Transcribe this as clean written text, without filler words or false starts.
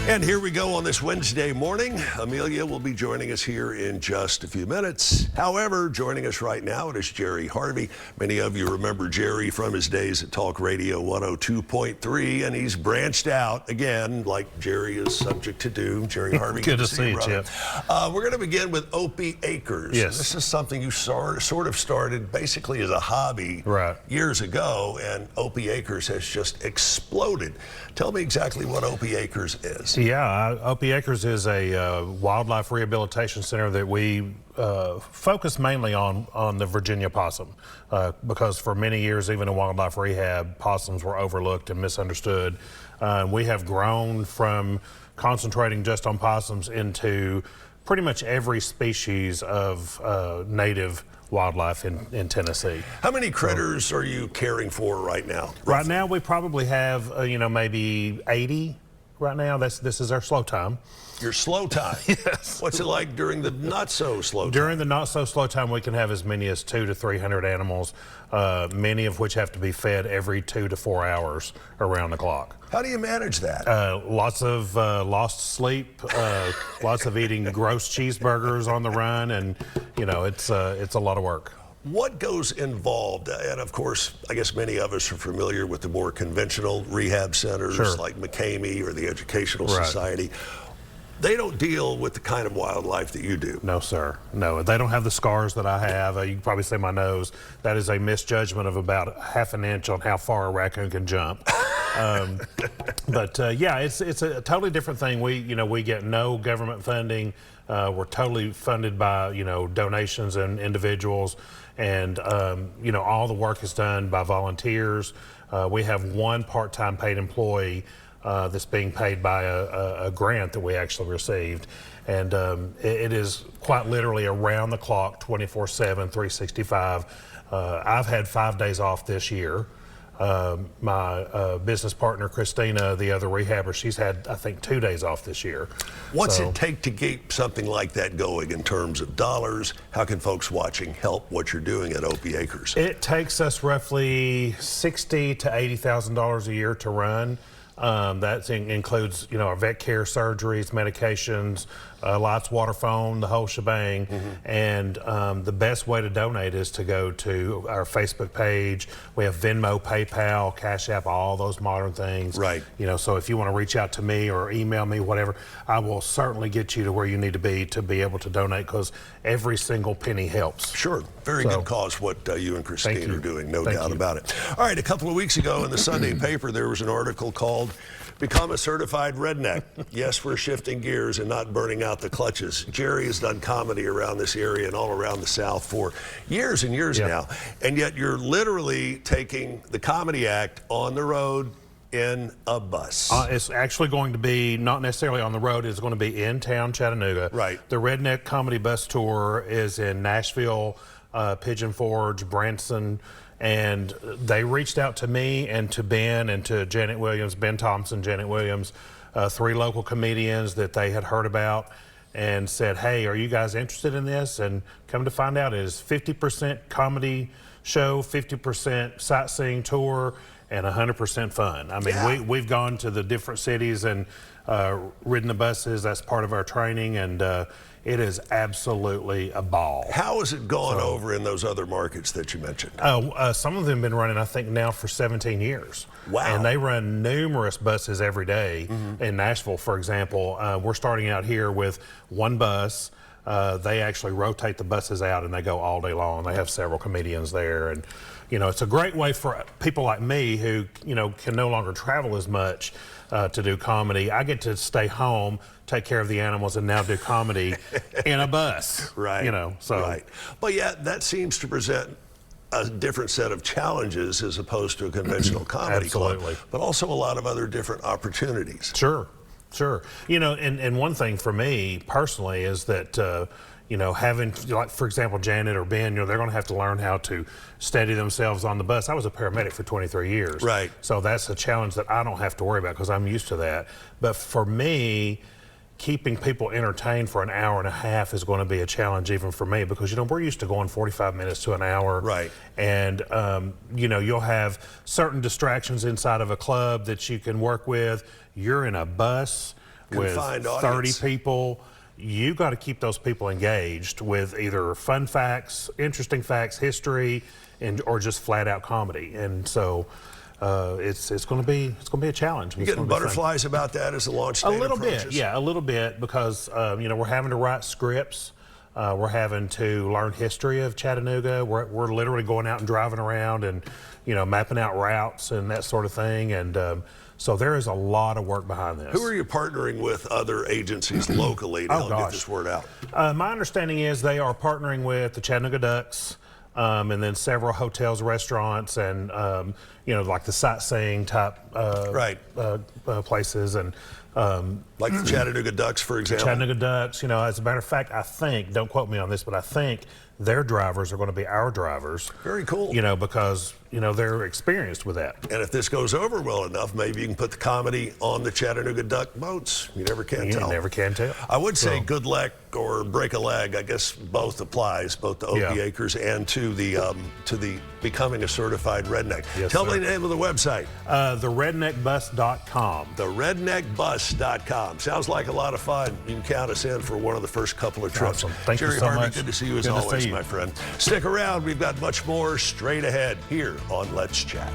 And here we go on this Wednesday morning. Amelia will be joining us here in just a few minutes. However, joining us right now, it is Jerry Harvey. Many of you remember Jerry from his days at Talk Radio 102.3, and he's branched out again, like Jerry is subject to do. Jerry Harvey, good to see you, Chip. We're going to begin with Opie Acres. Yes. This is something you sort of started basically as a hobby years ago, and Opie Acres has just exploded. Tell me exactly what Opie Acres is. Yeah, Opie Acres is a wildlife rehabilitation center that we focus mainly on the Virginia possum, because for many years, even in wildlife rehab, possums were overlooked and misunderstood. We have grown from concentrating just on possums into pretty much every species of native wildlife in Tennessee. How many critters are you caring for right now? Roughly? Right now, we probably have maybe 80. Right now, this is our slow time. Your slow time? Yes. What's it like during the not so slow time? During the not so slow time, we can have as many as 200 to 300 animals, many of which have to be fed every 2 to 4 hours around the clock. How do you manage that? Lots of lost sleep, lots of eating gross cheeseburgers on the run, and it's a lot of work. What goes involved? And of course, I guess many of us are familiar with the more conventional rehab centers like McCamey or the Educational Society. They don't deal with the kind of wildlife that you do. No, sir. No, they don't have the scars that I have. You can probably see my nose. That is a misjudgment of about ½ an inch on how far a raccoon can jump. Yeah, it's a totally different thing. We get no government funding. We're totally funded by donations and individuals, and all the work is done by volunteers. We have one part-time paid employee that's being paid by a grant that we actually received, and it is quite literally around the clock, 24/7, 365. I've had 5 days off this year. My business partner, Christina, the other rehabber, she's had, I think, 2 days off this year. What's it take to keep something like that going in terms of dollars? How can folks watching help what you're doing at Opie Acres? It takes us roughly $60,000 to $80,000 a year to run. That includes, our vet care, surgeries, medications, lights, water, phone, the whole shebang. And the best way to donate is to go to our Facebook page. We have Venmo, PayPal, Cash App, all those modern things. Right. So if you want to reach out to me or email me, whatever, I will certainly get you to where you need to be able to donate, because every single penny helps. Sure. Very good cause what you and Christine are doing, no doubt about it. All right, a couple of weeks ago in the Sunday paper, there was an article called "Become a Certified Redneck." Yes, we're shifting gears and not burning out the clutches. Jerry has done comedy around this area and all around the South for years and years now, and yet you're literally taking the comedy act on the road in a bus. It's actually going to be not necessarily on the road. It's going to be in town, Chattanooga. Right. The Redneck Comedy Bus Tour is in Nashville, Pigeon Forge, Branson, and they reached out to me and to Ben and to Janet Williams, Ben Thompson, Janet Williams, 3 local comedians that they had heard about, and said, "Hey, are you guys interested in this?" And come to find out, it is 50% comedy show, 50% sightseeing tour, and 100% fun. I mean, we've gone to the different cities and ridden the buses. That's part of our training, and it is absolutely a ball. How has it gone over in those other markets that you mentioned? Some of them have been running, I think, now for 17 years. Wow. And they run numerous buses every day. In Nashville, for example, we're starting out here with one bus. They actually rotate the buses out and they go all day long. They have several comedians there, and it's a great way for people like me who can no longer travel as much to do comedy. I get to stay home, take care of the animals, and now do comedy in a bus. Right. Right. But yeah, that seems to present a different set of challenges as opposed to a conventional comedy club, but also a lot of other different opportunities. Sure. And one thing for me personally is that having, like, for example, Janet or Ben, they're going to have to learn how to steady themselves on the bus. I was a paramedic for 23 years. Right. So that's a challenge that I don't have to worry about because I'm used to that. But for me, keeping people entertained for an hour and a half is going to be a challenge even for me, because we're used to going 45 minutes to an hour. Right. And you'll have certain distractions inside of a club that you can work with. You're in a bus. with Confined 30 audience. people. You got to keep those people engaged with either fun facts, interesting facts, history, or just flat out comedy. And so it's going to be a challenge. You getting butterflies about that as the launch date a little approaches? bit, yeah, a little bit, because you know, we're having to write scripts. We're having to learn history of Chattanooga. We're literally going out and driving around and, you know, mapping out routes and that sort of thing. And so there is a lot of work behind this. Who are you partnering with, other agencies locally to help get this word out? My understanding is they are partnering with the Chattanooga Ducks, and then several hotels, restaurants, and you know, like the sightseeing type places, and like the Chattanooga Ducks, for example. Chattanooga Ducks. You know, as a matter of fact, I think, don't quote me on this, but I think their drivers are going to be our drivers. Very cool. You know, because you know they're experienced with that. And if this goes over well enough, maybe you can put the comedy on the Chattanooga Duck boats. You never can tell. You never can tell. I would say good luck or break a leg. I guess both applies, both to Opie Acres and to the becoming a certified redneck. Yes, Tell sir. me the name of the website. TheRedneckBus.com. TheRedneckBus.com. Sounds like a lot of fun. You can count us in for one of the first couple of trips. Awesome. Thank you Jerry so Harvey, much. good to see you as Good to always, see you. my friend. Stick around. We've got much more straight ahead here on Let's Chat.